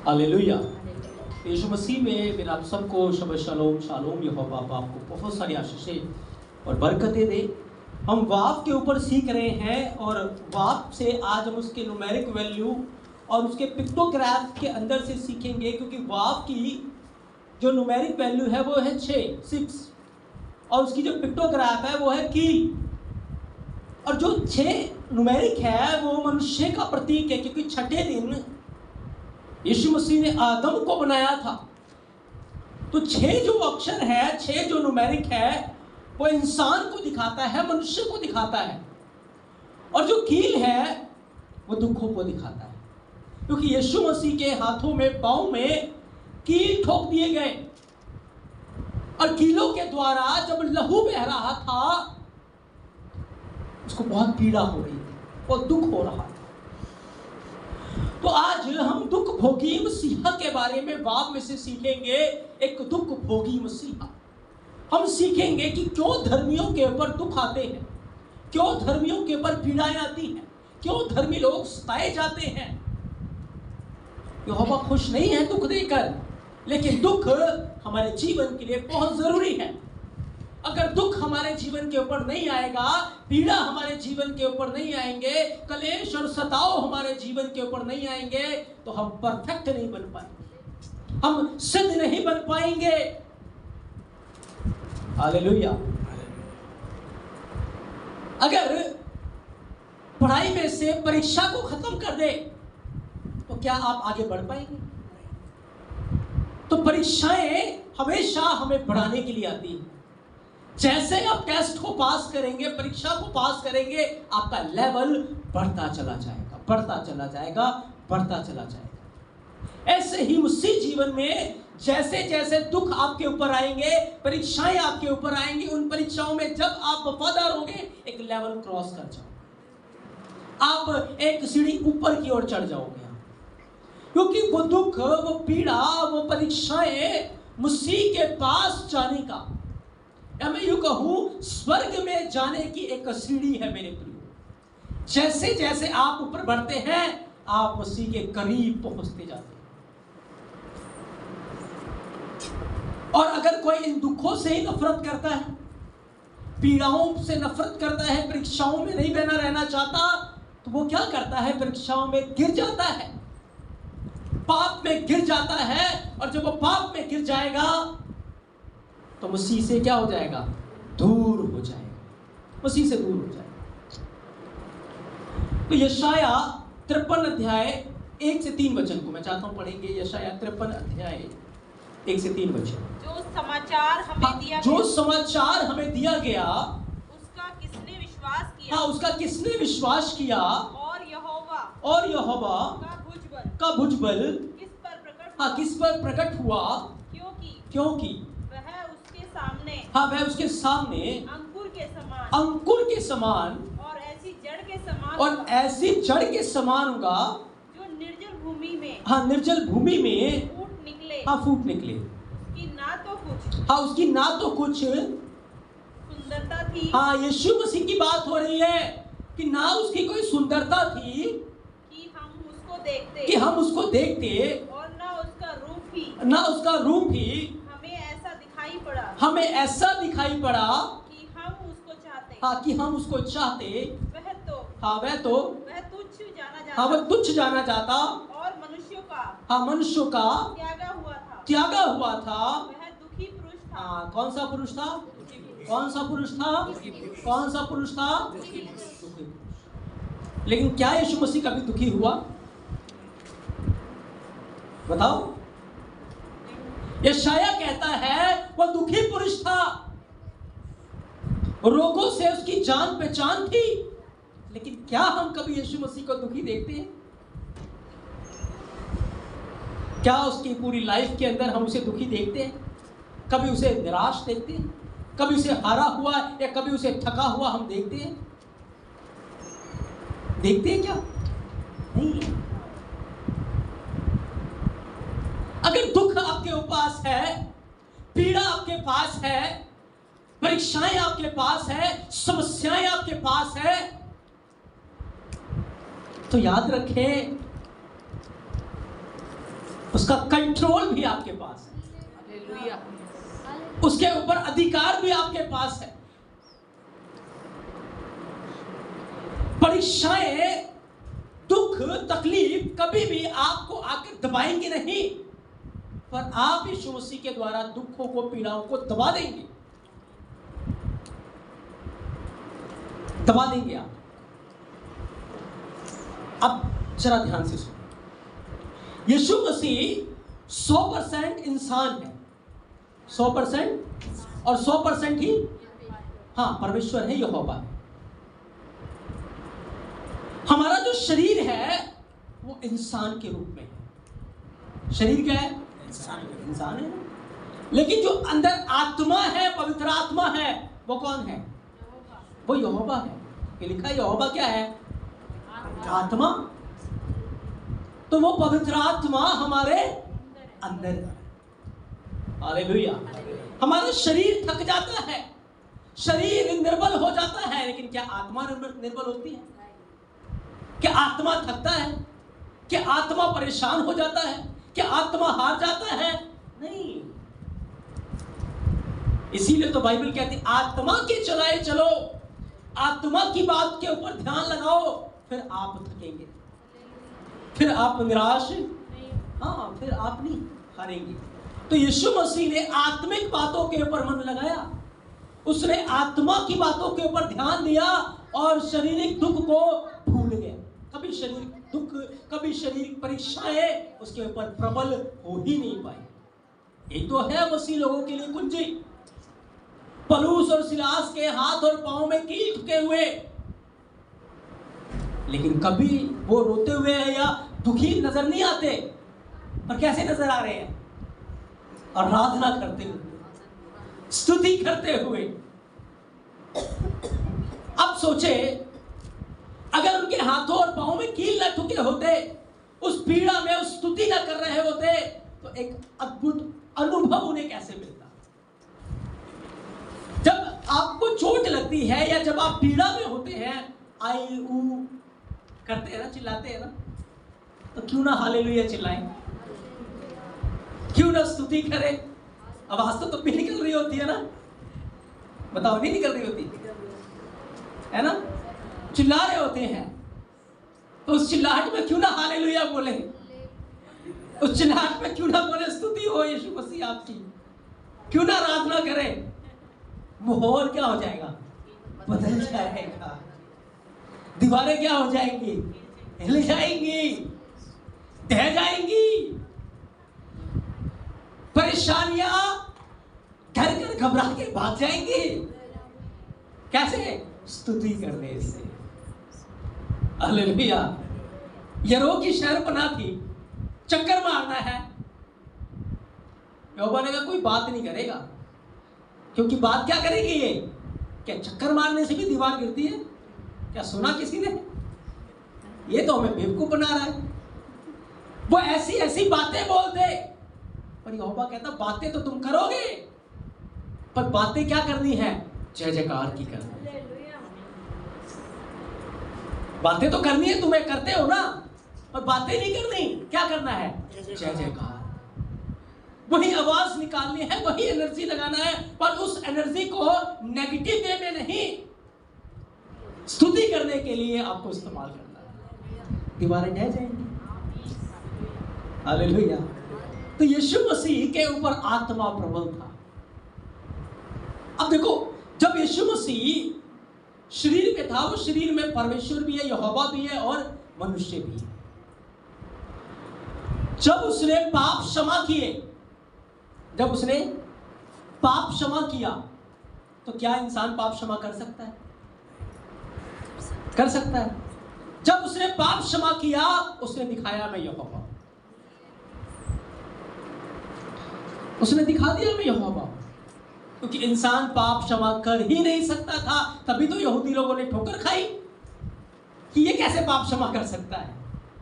Hallelujah. यीशु मसीह में मेरा आप सबको शबह शालोम शालोम। यहोवा बाप आपको बहुत सारी आशीषें और बरकतें दे। हम वाव के ऊपर सीख रहे हैं और वाव से आज हम उसके न्यूमेरिक वैल्यू और उसके पिक्टोग्राफ के अंदर से सीखेंगे, क्योंकि वाव की जो न्यूमेरिक वैल्यू है वो है 6 और उसकी जो पिक्टोग्राफ है वो है कील। और जो 6 न्यूमेरिक है वो मनुष्य का प्रतीक है, क्योंकि छठे दिन यीशु मसीह ने आदम को बनाया था। तो 6 जो अक्षर है, 6 जो न्यूमेरिक है, वो इंसान को दिखाता है, मनुष्य को दिखाता है। और जो कील है वो दुखों को दिखाता है, क्योंकि यीशु मसीह के हाथों में पांव में कील ठोक दिए गए और कीलों के द्वारा जब लहू बह रहा था उसको बहुत पीड़ा हो रही थी और दुख हो रहा था। तो आज हम दुख भोगी मसीहा के बारे में वाव में से सीखेंगे। एक दुख भोगी मसीहा। हम सीखेंगे कि क्यों धर्मियों के ऊपर दुख आते हैं, क्यों धर्मियों के ऊपर पीड़ाएं आती हैं, क्यों धर्मी लोग सताए जाते हैं। यहोवा खुश नहीं है दुख देकर, लेकिन दुख हमारे जीवन के लिए बहुत जरूरी है। अगर दुख हमारे जीवन के ऊपर नहीं आएगा, पीड़ा हमारे जीवन के ऊपर नहीं आएंगे, कलेश और सताव हमारे जीवन के ऊपर नहीं आएंगे, तो हम परफेक्ट नहीं बन पाएंगे, हम सिद्ध नहीं बन पाएंगे। हालेलुया। अगर पढ़ाई में से परीक्षा को खत्म कर दे तो क्या आप आगे बढ़ पाएंगे? तो परीक्षाएं हमेशा हमें बढ़ाने के लिए आती है। जैसे आप टेस्ट को पास करेंगे, परीक्षा को पास करेंगे, आपका लेवल बढ़ता चला जाएगा, बढ़ता चला जाएगा, बढ़ता चला जाएगा। ऐसे ही उसी जीवन में जैसे जैसे दुख आपके ऊपर आएंगे, परीक्षाएं आपके ऊपर आएंगी, उन परीक्षाओं में जब आप वफादार होंगे एक लेवल क्रॉस कर जाओगे, आप एक सीढ़ी ऊपर की ओर चढ़ जाओगे। क्योंकि वो दुख, वो पीड़ा, वो परीक्षाएं मसीह के पास जाने का, या मैं यूं कहूं स्वर्ग में जाने की एक सीढ़ी है मेरे प्रियो। जैसे जैसे आप ऊपर बढ़ते हैं आप मसीह के करीब पहुंचते जाते हैं। और अगर कोई इन दुखों से ही नफरत करता है, पीड़ाओं से नफरत करता है, परीक्षाओं में नहीं बना रहना चाहता, तो वो क्या करता है? परीक्षाओं में गिर जाता है, पाप में गिर जाता है। और जब वो पाप में गिर जाएगा तो मसीह से क्या हो जाएगा? दूर हो जाएगा, मसीह से दूर हो जाएगा। तो यशाया 53 अध्याय 1 से 3 वचन को मैं चाहता हूं पढ़ेंगे। यशाया 53 अध्याय 1 से 3 वचन। जो समाचार हमें दिया गया उसका किसने विश्वास किया? उसका किसने विश्वास किया? और यहोवा का भुजबल किस पर प्रकट हुआ? क्योंकि वह उसके सामने अंकुर के समान और ऐसी जड़ के समान होगा जो निर्जल भूमि में निर्जल भूमि में फूट निकले। उसकी ना तो कुछ सुंदरता थी। यीशु मसीह की बात हो रही है कि ना उसकी कोई सुंदरता थी कि हम उसको देखते और ना उसका रूप ही हमें ऐसा दिखाई पड़ा कि हम उसको चाहते। वह तुच्छ जाना जाता और मनुष्यों का त्यागा हुआ था। वह दुखी पुरुष था। कौन सा पुरुष था? दुखी पुरुष। लेकिन क्या यीशु मसीह कभी दुखी हुआ? बताओ। यशाया कहता है वह दुखी पुरुष था, रोगों से उसकी जान पहचान थी। लेकिन क्या हम कभी यीशु मसीह को दुखी देखते हैं? क्या उसकी पूरी लाइफ के अंदर हम उसे दुखी देखते हैं? कभी उसे निराश देखते हैं? कभी उसे हारा हुआ या कभी उसे थका हुआ हम देखते हैं क्या? नहीं है। अगर दुख आपके पास है, पीड़ा आपके पास है, परीक्षाएं आपके पास है, समस्याएं आपके पास है, तो याद रखें उसका कंट्रोल भी आपके पास है, हालेलुया, उसके ऊपर अधिकार भी आपके पास है। परीक्षाएं, दुख, तकलीफ कभी भी आपको आकर दबाएंगे नहीं, पर आप यीशु मसीह के द्वारा दुखों को, पीड़ाओं को दबा देंगे, दबा देंगे आप। अब जरा ध्यान से सुनो, यीशु मसीह 100% इंसान है, 100% और 100% ही परमेश्वर है, यहोवा है। हमारा जो शरीर है वो इंसान के रूप में है। शरीर क्या है? इंसान है। लेकिन जो अंदर आत्मा है, पवित्र आत्मा है, वो कौन है? वो यहोवा है। ये लिखा है, यहोवा क्या है? आत्मा। तो वो पवित्र आत्मा हमारे अंदर है। हालेलुया। हमारा शरीर थक जाता है, शरीर निर्बल हो जाता है, लेकिन क्या आत्मा निर्बल होती है? क्या आत्मा थकता है? क्या आत्मा परेशान हो जाता है? क्या आत्मा हार जाता है? नहीं। इसीलिए तो बाइबल कहती है, आत्मा के चलाए चलो, आत्मा की बात के ऊपर ध्यान लगाओ, फिर आप थकेंगे, फिर आप निराश, फिर आप नहीं हारेंगे। तो यीशु मसीह ने आत्मिक बातों के ऊपर मन लगाया, उसने आत्मा की बातों के ऊपर ध्यान दिया और शारीरिक दुख को भूल गया। कभी शारीरिक दुख, कभी शारीरिक परीक्षाएं उसके ऊपर प्रबल हो ही नहीं पाई। एक तो है मसीह लोगों के लिए कुंजी, पौलुस और सिलास के हाथ और पांव में कील ठुके हुए, लेकिन कभी वो रोते हुए या दुखी नजर नहीं आते, पर कैसे नजर आ रहे हैं? आराधना करते हुए, स्तुति करते हुए। अब सोचे, अगर उनके हाथों और पांवों में कील न ठुके होते, उस पीड़ा में उस स्तुति न कर रहे होते, तो एक अद्भुत अनुभव उन्हें कैसे मिलता? जब आपको चोट लगती है या जब आप पीड़ा में होते हैं, आई ऊ करते हैं ना, चिल्लाते हैं ना, तो क्यों ना हालेलुया चिल्लाएं, क्यों ना स्तुति करें? आवाज तो तब भी निकल रही होती है ना, बताओ, नहीं निकल रही होती है ना? चिल्ला रहे होते हैं, तो उस चिल्लाहट में क्यों ना हालेलुया बोले, उस चिल्लाहट में क्यों ना बोले स्तुति हो यीशु मसीह आपकी, क्यों ना आराधना करें? माहौल क्या हो जाएगा? बदल जाएगा। दीवारें क्या हो जाएंगी? हिल जाएंगी, ढह जाएंगी। परेशानियां घर घर घबरा के भाग जाएंगी। कैसे? स्तुति करने से। हालेलुया। यरीहो की शहर बना थी, चक्कर मारना है, यहोवा ने कहा कोई बात नहीं करेगा, क्योंकि बात क्या करेगी ये? क्या चक्कर मारने से भी दीवार गिरती है? क्या सुना किसी ने? ये तो हमें बेवकूफ बना रहा है। वो ऐसी ऐसी बातें बोलते, पर यहोवा कहता बातें तो तुम करोगे, पर बातें क्या करनी है? जय जयकार की करनी। बातें तो करनी है, तुम्हें करते हो ना, पर बातें नहीं करनी। क्या करना है? जय जयकार। वही आवाज निकालनी है, वही एनर्जी लगाना है, पर उस एनर्जी को नेगेटिव वे में नहीं, स्तुति करने के लिए आपको इस्तेमाल करना है। दीवारें ढह जाएंगी। हालेलुया। तो यीशु मसीह के ऊपर आत्मा प्रबल था। अब देखो, जब यीशु मसीह शरीर में था, वो शरीर में परमेश्वर भी है, यहोवा भी है और मनुष्य भी है। जब उसने पाप क्षमा किए, जब उसने पाप क्षमा किया, तो क्या इंसान पाप क्षमा कर सकता है? कर सकता है। जब उसने पाप क्षमा किया, उसने दिखाया मैं यहोवा, उसने दिखा दिया मैं यहोवा। क्योंकि इंसान पाप क्षमा कर ही नहीं सकता था, तभी तो यहूदी लोगों ने ठोकर खाई कि ये कैसे पाप क्षमा कर सकता है।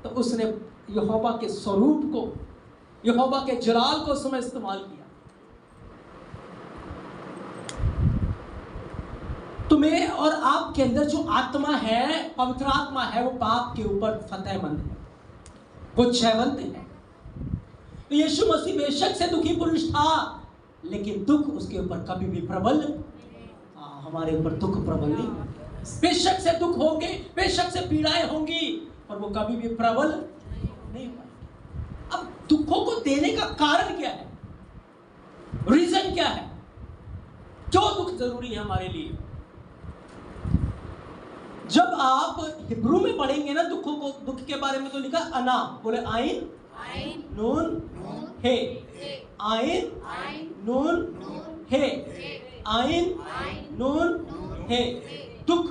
तो उसने यहोवा के स्वरूप को, यहोवा के जलाल को उसमें इस्तेमाल किया। तो मेरे और आपके अंदर जो आत्मा है, पवित्र आत्मा है, वो पाप के ऊपर फतेहमंद है, वो जयवंत है। तो यीशु मसीह बेशक से दुखी पुरुष था, लेकिन दुख उसके ऊपर कभी भी प्रबल, हमारे ऊपर दुख प्रबल नहीं। बेशक से दुख होंगे, बेशक से पीड़ाएं होंगी, पर वो कभी भी प्रबल नहीं पाएंगे। अब दुखों को देने का कारण क्या है, रीजन क्या है, क्यों दुख जरूरी है हमारे लिए? जब आप हिब्रू में पढ़ेंगे ना दुखों को, दुख के बारे में तो लिखा अना, बोले आइन नून हे, आइन नून हे, आइन नून हे, दुख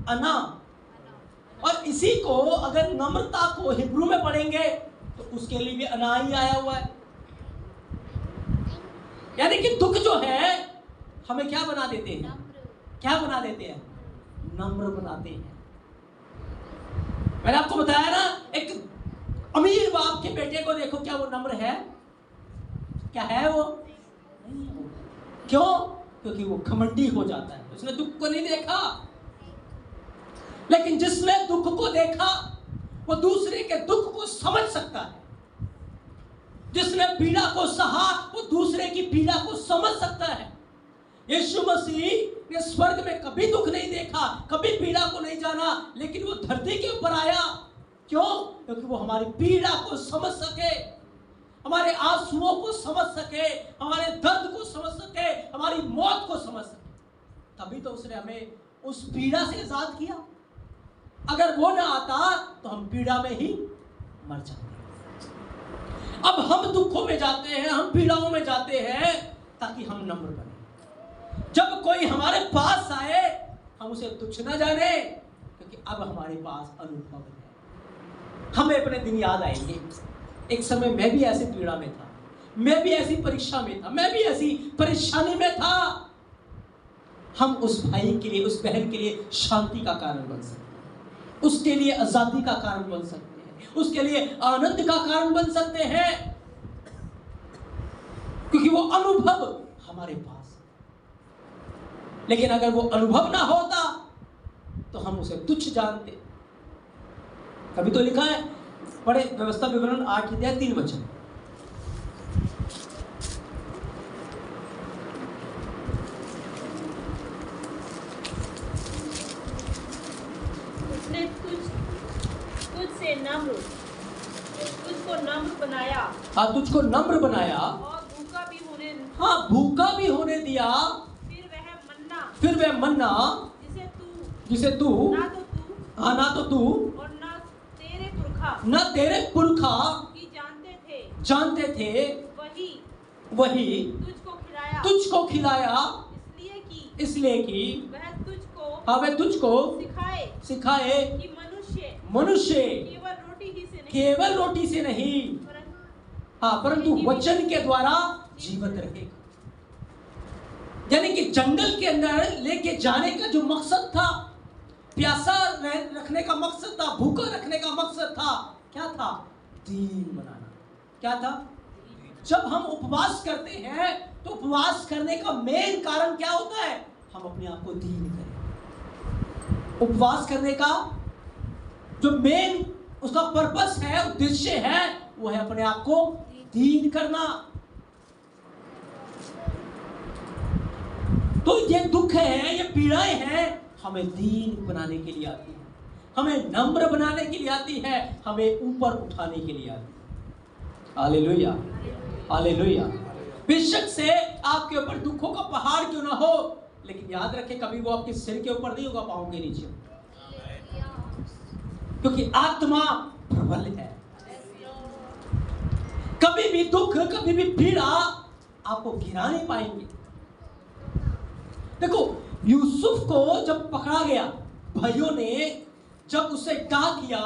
अना। और इसी को अगर नम्रता को हिब्रू में पढ़ेंगे तो उसके लिए भी अना ही आया हुआ है। यानी कि दुख जो है हमें क्या बना देते हैं, क्या बना देते हैं, नम्र बनाते हैं। मैंने आपको बताया ना, एक अमीर बाप के बेटे को देखो, क्या वो नम्र है? क्या है वो? क्यों? क्योंकि वो घमंडी हो जाता है, उसने दुख को नहीं देखा। लेकिन जिसने दुख को देखा वो दूसरे के दुख को समझ सकता है। जिसने पीड़ा को सहा वो दूसरे की पीड़ा को समझ सकता है। यीशु मसीह ने स्वर्ग में कभी दुख नहीं देखा, कभी पीड़ा को नहीं जाना, लेकिन वो धरती के ऊपर आया। क्यों? क्योंकि वो हमारी पीड़ा को समझ सके, हमारे आंसुओं को समझ सके, हमारे दर्द को समझ सके, हमारी मौत को समझ सके। तभी तो उसने हमें उस पीड़ा से आजाद किया। अगर वो ना आता तो हम पीड़ा में ही मर जाते। अब हम दुखों में जाते हैं, हम पीड़ाओं में जाते हैं ताकि हम नम्र बने। जब कोई हमारे पास आए हम उसे तुच्छ न जाने, क्योंकि अब हमारे पास अनुभव है। हमें अपने दिन याद आएंगे, एक समय मैं भी ऐसी पीड़ा में था, मैं भी ऐसी परीक्षा में था, मैं भी ऐसी परेशानी में था। हम उस भाई के लिए, उस बहन के लिए शांति का कारण बन सकते हैं, उसके लिए आजादी का कारण बन सकते हैं, उसके लिए आनंद का कारण बन सकते हैं, क्योंकि वो अनुभव हमारे पास। लेकिन अगर वो अनुभव ना होता तो हम उसे तुच्छ जानते। कभी तो लिखा है, पढ़े व्यवस्था विवरण 8 अध्याय 3 वचन। उसने तुझसे नम्र, तुझको नम्र बनाया। हाँ, तुझको नम्र बनाया और भूखा भी होने, हाँ, भूखा भी होने दिया। फिर वह मन्ना जिसे तू ना तो तू और ना तेरे पुरखा जानते थे, वही तुझको खिलाया, इसलिए कि वह तुझको सिखाए कि मनुष्य केवल रोटी से नहीं, परंतु वचन के द्वारा जीवित रहेगा। यानी कि जंगल के अंदर लेके जाने का जो मकसद था, प्यासा रखने का मकसद था, भूखा रखने का मकसद था, क्या था? दीन बनाना। क्या था? जब हम उपवास करते हैं तो उपवास करने का मेन कारण क्या होता है? हम अपने आप को दीन करें। उपवास करने का जो मेन उसका पर्पस है, उद्देश्य है, वो है अपने आप को दीन करना। तो ये दुख है, ये पीड़ाएं हैं, हमें दीन बनाने के लिए आती है, हमें नम्र बनाने के लिए आती है, हमें ऊपर उठाने के लिए आती है। Hallelujah, hallelujah. बेशक से आपके ऊपर दुखों का पहाड़ क्यों ना हो, लेकिन याद रखें कभी वो आपके सिर के ऊपर नहीं होगा, पांव के नीचे, क्योंकि आत्मा प्रबल है। कभी भी दुख, कभी भी पीड़ा आपको गिरा नहीं पाएंगे। देखो, यूसुफ को जब पकड़ा गया, भाइयों ने जब उसे क्या किया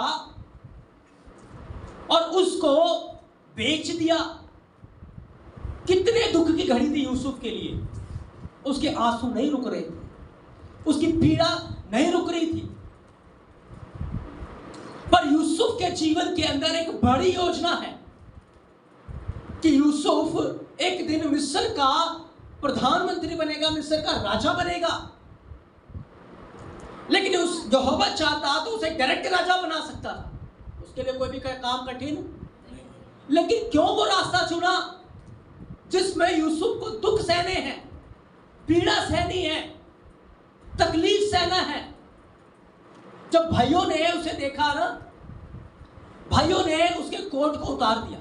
और उसको बेच दिया, कितने दुख की घड़ी थी यूसुफ के लिए। उसके आंसू नहीं रुक रहे थे, उसकी पीड़ा नहीं रुक रही थी। पर यूसुफ के जीवन के अंदर एक बड़ी योजना है कि यूसुफ एक दिन मिस्र का प्रधानमंत्री बनेगा, मिस्र का राजा बनेगा। लेकिन उस यहोवा चाहता तो उसे डायरेक्ट राजा बना सकता था, उसके लिए कोई भी काम कठिन। लेकिन क्यों वो रास्ता चुना जिसमें यूसुफ को दुख सहने हैं, पीड़ा सहनी है, तकलीफ सहना है? जब भाइयों ने उसे देखा ना, भाइयों ने उसके कोट को उतार दिया।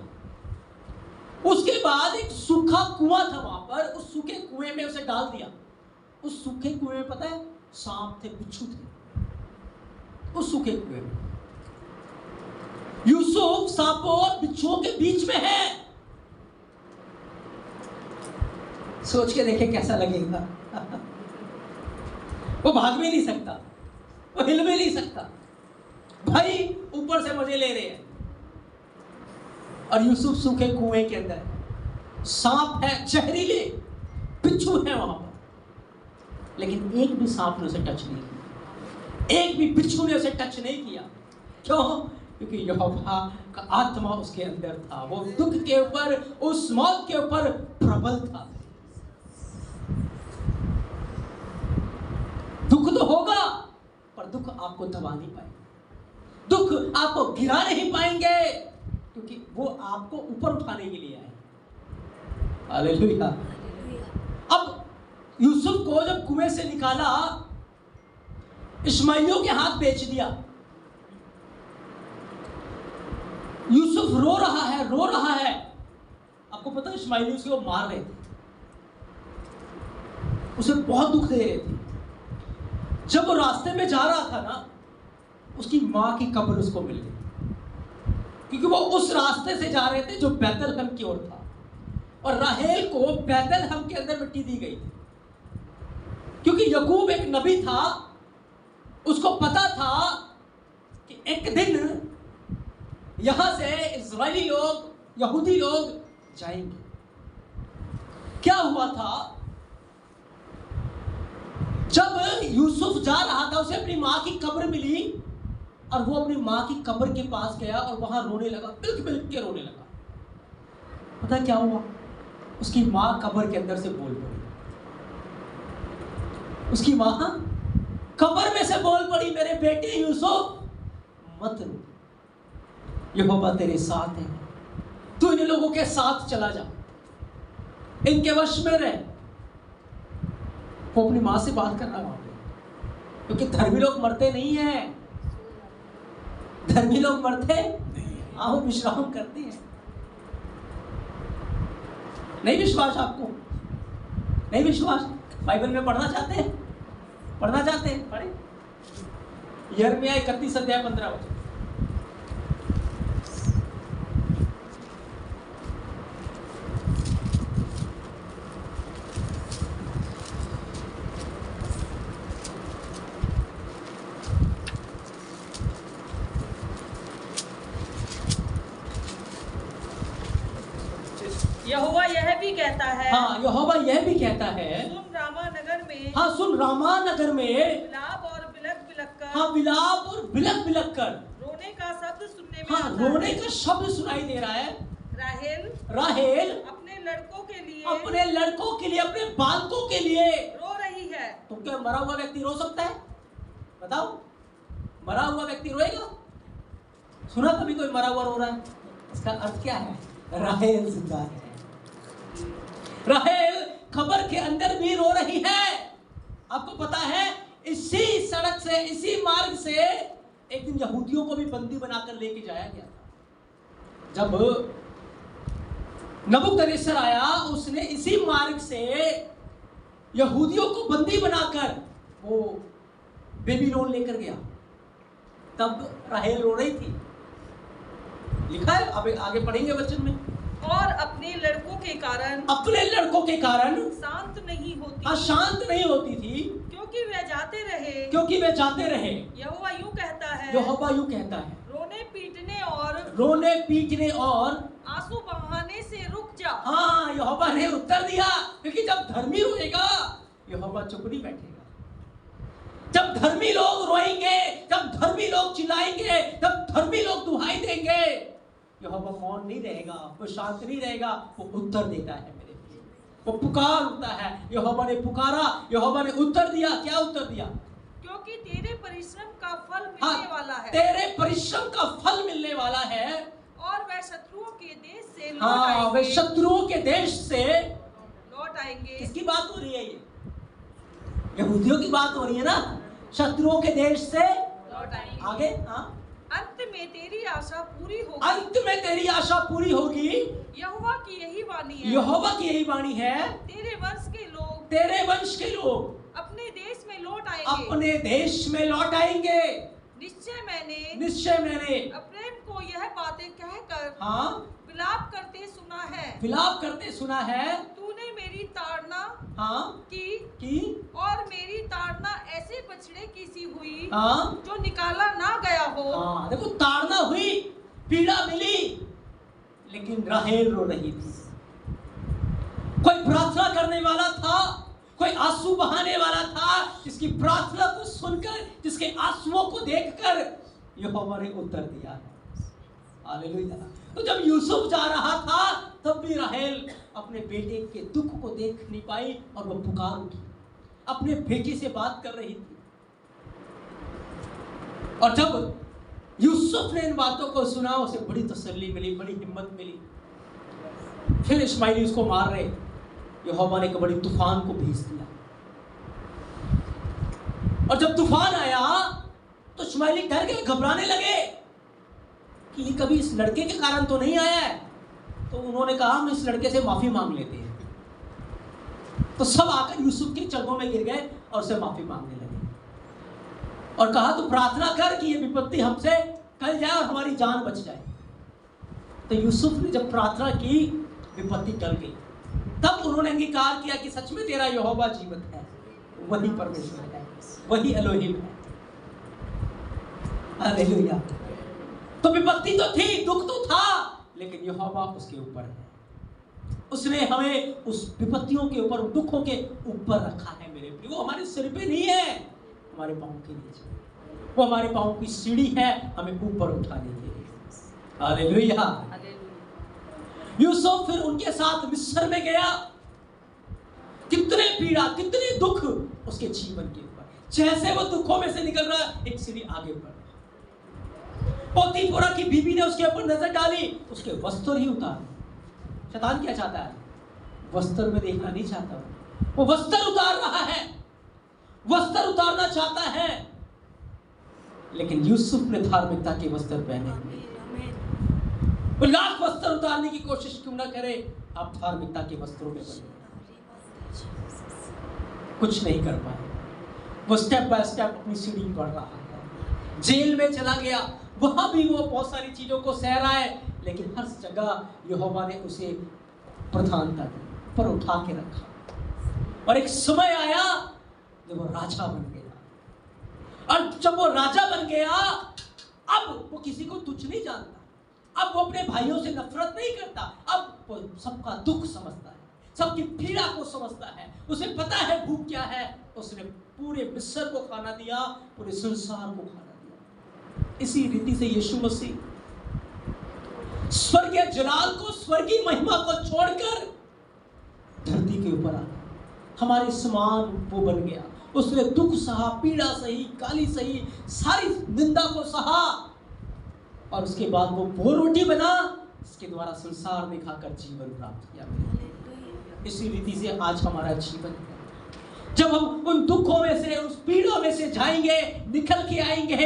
उसके बाद एक सूखा कुआं था वहां पर, उस सूखे कुएं में उसे डाल दिया। उस सूखे कुएं में पता है सांप थे, बिच्छू थे उस सूखे कुएं में। यूसुफ सांपों और बिच्छुओं के बीच में है। सोच के देखे कैसा लगेगा। वो भाग भी नहीं सकता, वो हिल भी नहीं सकता, भाई ऊपर से मजे ले रहे हैं और यूसुफ सूखे कुएं के अंदर। सांप है, जहरीले बिच्छू है वहां पर, लेकिन एक भी सांप ने उसे टच नहीं किया, एक भी बिच्छू ने उसे टच नहीं किया। क्यों? क्योंकि यहोवा का आत्मा उसके अंदर था। वो दुख के ऊपर, उस मौत के ऊपर प्रबल था। दुख तो होगा पर दुख आपको दबा नहीं पाएंगे, दुख आपको गिरा नहीं पाएंगे, क्योंकि वो आपको ऊपर उठाने के लिए आए। हालेलुया। अब यूसुफ को जब कुएं से निकाला, इश्माइलियों के हाथ बेच दिया। यूसुफ रो रहा है, रो रहा है। आपको पता है इश्माइली उसको मार रहे थे, उसे बहुत दुख दे रहे थे। जब वो रास्ते में जा रहा था ना, उसकी मां की कब्र उसको मिल गई, क्योंकि वो उस रास्ते से जा रहे थे जो बैतलहम की ओर था, और राहेल को बैतलहम के अंदर मिट्टी दी गई थी, क्योंकि याकूब एक नबी था। उसको पता था कि एक दिन यहां से इस्राएली लोग, यहूदी लोग जाएंगे। क्या हुआ था, जब यूसुफ जा रहा था, उसे अपनी मां की कब्र मिली और वो अपनी मां की कब्र के पास गया और वहां रोने लगा, बिल्क बिल्क के रोने लगा। पता क्या हुआ? उसकी मां कब्र के अंदर से बोल पड़ी। उसकी मां कब्र में से बोल पड़ी, मेरे बेटे यूसुफ मत रो, यहोवा तेरे साथ है, तू इन लोगों के साथ चला जा, इनके वश में रह। वो अपनी मां से बात कर रहा वहां पे, क्योंकि धर्मी लोग मरते नहीं हैं, धर्मी लोग मरते आओ विश्राम करते हैं। नहीं विश्वास आपको? नहीं विश्वास? बाइबल में पढ़ना चाहते हैं? पढ़ना चाहते हैं? पढ़े यिर्मयाह 31 अध्याय 15 वचन। यहोवा यह भी कहता है, हाँ यहोवा यह भी कहता है, सुन रामा नगर में, हाँ सुन रामा नगर में विलाप और बिलक बिलक कर, हाँ विलाप और बिलक बिलक कर, रोने का शब्द सुनने में हाँ आता रोने है। का शब्द सुनाई दे रहा है। राहेल राहेल अपने लड़कों के लिए, अपने लड़कों के लिए, अपने बालकों के लिए रो रही है। तो क्या मरा हुआ व्यक्ति रो सकता है? बताओ, मरा हुआ व्यक्ति रोएगा? सुना कभी कोई मरा हुआ रो रहा है? इसका अर्थ क्या है? राहेल जिंदा है। राहेल खबर के अंदर भी रो रही है। आपको पता है, इसी सड़क से, इसी मार्ग से एक दिन यहूदियों को भी बंदी बनाकर लेके जाया गया था। जब नबूकदनेस्सर आया, उसने इसी मार्ग से यहूदियों को बंदी बनाकर वो बेबीलोन लेकर गया। तब राहेल रो रही थी। लिखा है, अब आगे पढ़ेंगे वचन में। और अपने लड़कों के कारण, अपने लड़कों के कारण शांत नहीं होती, अशांत नहीं होती थी, क्योंकि वे जाते रहे, क्योंकि वे जाते रहे। यहोवा यूं कहता है, यहोवा यूं कहता है, रोने पीटने और आंसू बहाने से रुक जा। हाँ यहोवा ने उत्तर दिया, क्योंकि जब धर्मी रोएगा यहोवा चुप नहीं बैठेगा। जब धर्मी लोग रोएंगे, जब धर्मी लोग चिल्लाएंगे, जब धर्मी लोग दुहाई देंगे, यहोवा मौन नहीं रहेगा, वो शांत नहीं रहेगा, वो उत्तर देता है मेरे लिए। वो पुकार उठता है। यहोवा ने पुकारा, यहोवा ने उत्तर दिया। क्या उत्तर दिया? क्योंकि तेरे परिश्रम का फल मिलने वाला है। तेरे परिश्रम का फल मिलने वाला है। और वह शत्रुओं के देश से लौट हाँ, आएंगे। वे शत्रुओं के देश से लौट आएंगे। किसकी बात हो रही है? ये यहूदियों की बात हो रही है ना। शत्रुओं के देश से लौट आएंगे। आगे हाँ, अंत में तेरी आशा पूरी होगी। अंत में तेरी आशा पूरी होगी। यहोवा की यही वाणी है। यहोवा की यही वाणी है। तेरे वंश के लोग, तेरे वंश के लोग अपने देश में लौट आएंगे। अपने देश में लौट आएंगे। निश्चय मैंने अप्रेम को यह बातें कहकर हाँ, विलाप करते सुना है। विलाप करते सुना है। तूने मेरी ताड़ना हाँ, की और मेरी ताड़ना ऐसे बछड़े की सी हुई हाँ, जो निकाला ना गया हो। हाँ, देखो ताड़ना हुई, पीड़ा मिली, लेकिन राहेल रो रही थी। कोई प्रार्थना करने वाला था, कोई आंसू बहाने वाला था, जिसकी प्रार्थना को सुनकर, जिसके आंसुओं को देखकर यहोवा ने उत्तर दिया है। हालेलुया। तो जब यूसुफ जा रहा था तब भी राहेल अपने बेटे के दुख को देख नहीं पाई और वो पुकार उठी, अपने बेटे से बात कर रही थी। और जब यूसुफ ने इन बातों को सुना, उसे बड़ी तसल्ली मिली, बड़ी हिम्मत मिली। फिर इस्माइली उसको मार रहे, यहोवा ने एक बड़ी तूफान को भेज दिया। और जब तूफान आया तो इस्माइली डर गए, घबराने लगे कि ये कभी इस लड़के के कारण तो नहीं आया है। तो उन्होंने कहा हम इस लड़के से माफी मांग लेते हैं। तो सब आकर यूसुफ के चरणों में गिर गए और उससे माफी मांगने लगे और कहा तू प्रार्थना कर कि ये विपत्ति हमसे टल जाए और हमारी जान बच जाए। तो यूसुफ ने जब प्रार्थना की, विपत्ति टल गई। तब उन्होंने अंगीकार किया कि सच में तेरा यहोवा जीवित है, वही परमेश्वर है, वही एलोहिम है। हालेलुया। तो विपत्ति तो थी, दुख तो था, लेकिन यहोवा उसके ऊपर है। उसने हमें उस विपत्तियों के ऊपर, दुखों के ऊपर रखा है मेरे प्रिय। वो हमारे सिर पे नहीं है, हमारे पांव के नीचे। वो हमारे पांव की सीढ़ी है, हमें ऊपर उठाने के लिए। हालेलुया। यूसुफ फिर उनके साथ मिस्र में गया। कितने पीड़ा, कितने दुख उसके जीवन के ऊपर। जैसे वो दुखों में से निकल रहा, एक सीढ़ी आगे बढ़ रहा। पोतीफोरा की बीवी ने उसके ऊपर नजर डाली, उसके वस्त्र ही उतारे। शैतान क्या चाहता है? वस्त्र में देखना नहीं चाहता, वो वस्त्र उतार रहा है, वस्त्र उतारना चाहता है। लेकिन यूसुफ ने धार्मिकता के वस्त्र पहने हुए। वो लाख वस्त्र उतारने की कोशिश क्यों ना करे, आप धार्मिकता के वस्त्रों में बने, कुछ नहीं कर पाए। वो स्टेप बाय स्टेप अपनी सीढ़ी बढ़ रहा है। जेल में चला गया, वहां भी वो बहुत सारी चीजों को सह रहा है, लेकिन हर जगह यहोवा ने उसे प्रधानता दी, पर उठा के रखा। और एक समय आया जब वो राजा बन गया। और जब वो राजा बन गया, अब वो किसी को तुच्छ नहीं जानता, अब वो अपने भाइयों से नफरत नहीं करता, अब वो सबका दुख समझता है, सबकी पीड़ा को समझता है। उसे पता है भूख क्या है। उसने पूरे मिस्र को खाना दिया, पूरे संसार को खाना दिया। इसी रीति से यीशु मसीह स्वर्गीय जलाल को, स्वर्गीय महिमा को छोड़कर धरती के ऊपर आ गया, हमारे समान वो बन गया। उसने दुख सहा, पीड़ा सही, गाली सही, सारी निंदा को सहा, और उसके बाद वो रोटी बना, इसके द्वारा संसार ने खाकर जीवन प्राप्त किया। इसी रीति से आज हमारा जीवन है। जब हम उन दुखों में से, उस पीड़ों में से जाएंगे, निकल के आएंगे,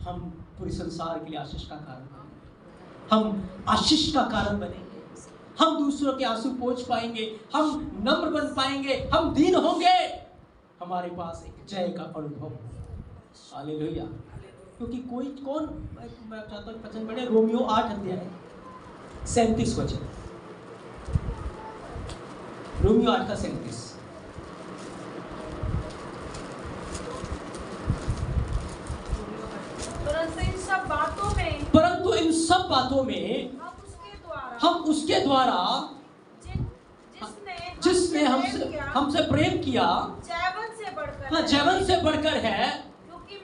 हम पूरे संसार के लिए आशीष का कारण बनेंगे। हम आशीष का कारण बनेंगे, हम दूसरों के आंसू पोंछ पाएंगे, हम नम्र बन पाएंगे, हम दीन होंगे, हमारे पास एक जय का अनुभव होगा। हालेलुया। क्योंकि कौन, मैं चाहता हूँ वचन पढ़े, रोमियो 8 अध्याय 37 वचन, रोमियो 8 का 37। परंतु इन सब बातों में हम उसके द्वारा जिसने हमसे प्रेम किया, जीवन से बढ़कर है, क्योंकि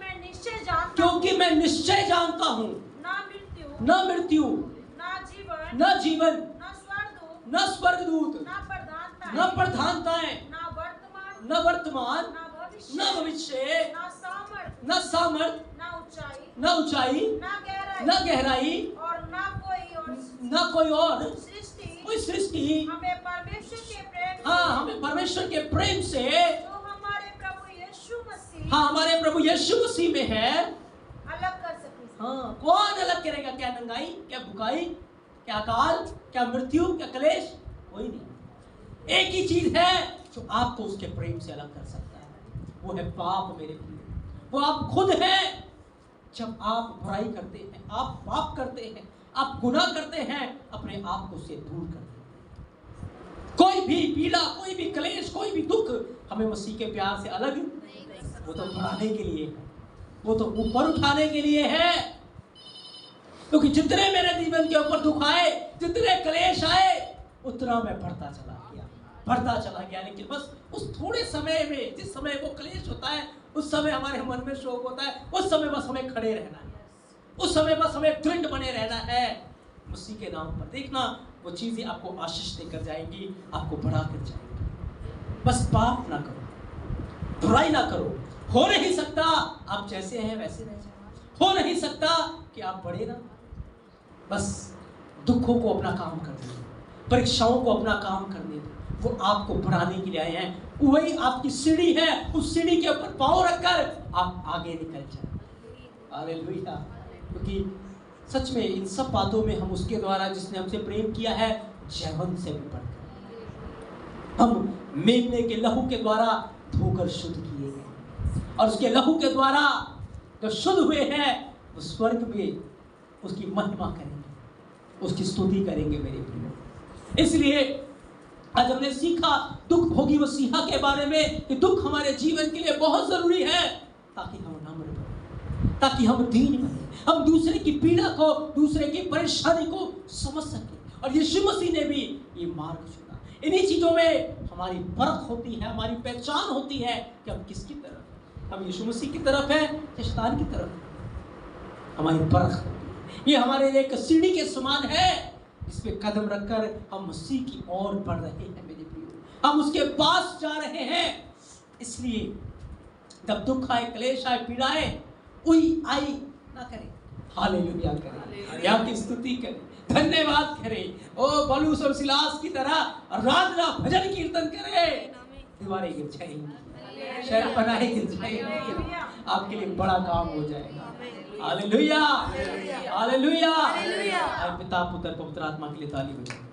मैं निश्चय जानता हूँ न मृत्यु, न जीवन, न स्वर्गदूत, न प्रधानताएं, न वर्तमान, न भविष्य, न सामर्थ, ना ऊंचाई, ना गहराई और ना कोई और सृष्टि हमें परमेश्वर के प्रेम हाँ, हमें परमेश्वर के प्रेम से जो हमारे प्रभु यीशु मसीह हाँ, हमारे प्रभु यीशु मसीह में है अलग कर सके। हाँ, कौन अलग करेगा? क्या नंगाई, क्या भुखाई, क्या अकाल, क्या मृत्यु, क्या क्लेश? कोई नहीं। एक ही चीज है जो आपको उसके प्रेम से अलग कर सकता है, वो है पाप। मेरे प्रिय, वो आप खुद हैं। जब आप बुराई करते हैं, आप पाप करते हैं, आप गुनाह करते हैं, अपने आप को उससे दूर कर देते हैं। कोई भी पीड़ा, कोई भी क्लेश, कोई भी दुख हमें मसीह के प्यार से अलग, वो तो बढ़ाने के लिए है, वो तो ऊपर उठाने के लिए है। क्योंकि जितने मेरे जीवन के ऊपर दुख आए, जितने क्लेश आए, उतना मैं बढ़ता चला गया। लेकिन बस उस थोड़े समय में, जिस समय वो क्लेश होता है, उस समय हमारे मन में शोक होता है, उस समय बस हमें खड़े रहना है, उस समय बस हमें दृढ़ बने रहना है मसीह के नाम पर। देखना वो चीजें आपको आशीष देकर जाएंगी, आपको बढ़ा कर जाएंगी। बस पाप ना करो, बुराई ना करो। हो नहीं सकता आप जैसे हैं वैसे रह जाओ, हो नहीं सकता कि आप बढ़े ना। बस दुखों को अपना काम करने दो, परीक्षाओं को अपना काम करने दो। वो आपको बढ़ाने के लिए आए हैं। वही आपकी सीढ़ी है, उस सीढ़ी के ऊपर पांव रखकर आप आगे निकल जाए। हालेलुया। क्योंकि सच में इन सब बातों में हम उसके द्वारा जिसने हमसे प्रेम किया है, जयवंत से भी बढ़कर हम मेमने के लहू के द्वारा धोकर शुद्ध किए गए, और उसके लहू के द्वारा जो शुद्ध हुए हैं वो स्वर्ग में उसकी महिमा करेंगे, उसकी स्तुति करेंगे मेरे प्रिय। इसलिए आज हमने सीखा दुख भोगी मसीहा के बारे में कि दुख हमारे जीवन के लिए बहुत जरूरी है, ताकि हम नम्र बने, ताकि हम दीन बने, हम दूसरे की पीड़ा को, दूसरे की परेशानी को समझ सके। और यीशु मसीह ने भी ये मार्ग चुना। इन्हीं चीजों में हमारी परख होती है, हमारी पहचान होती है कि हम किसकी तरफ हैं। हम यीशु मसीह की तरफ है या शैतान की तरफ? हमारी परख होती है। ये हमारे लिए एक सीढ़ी के समान है, इस पे कदम रखकर हम मसीह की ओर बढ़ रहे हैं मेरे प्रियो, हम उसके पास जा रहे हैं। इसलिए जब दुख आए, क्लेश आए, पीड़ा आए, उई आई ना करें, हालेलुया करें, या की स्तुति करें, धन्यवाद करें। ओ पौलुस और सिलास की तरह रात रात भजन कीर्तन करें। दीवारें गिर जाएंगी, शहर पनाहे गिर जाएंगी, आपके लिए बड़ा काम हो जाएगा। Hallelujah, hallelujah. पिता, पुत्र, पवित्र आत्मा के लिए ताली बजाएं।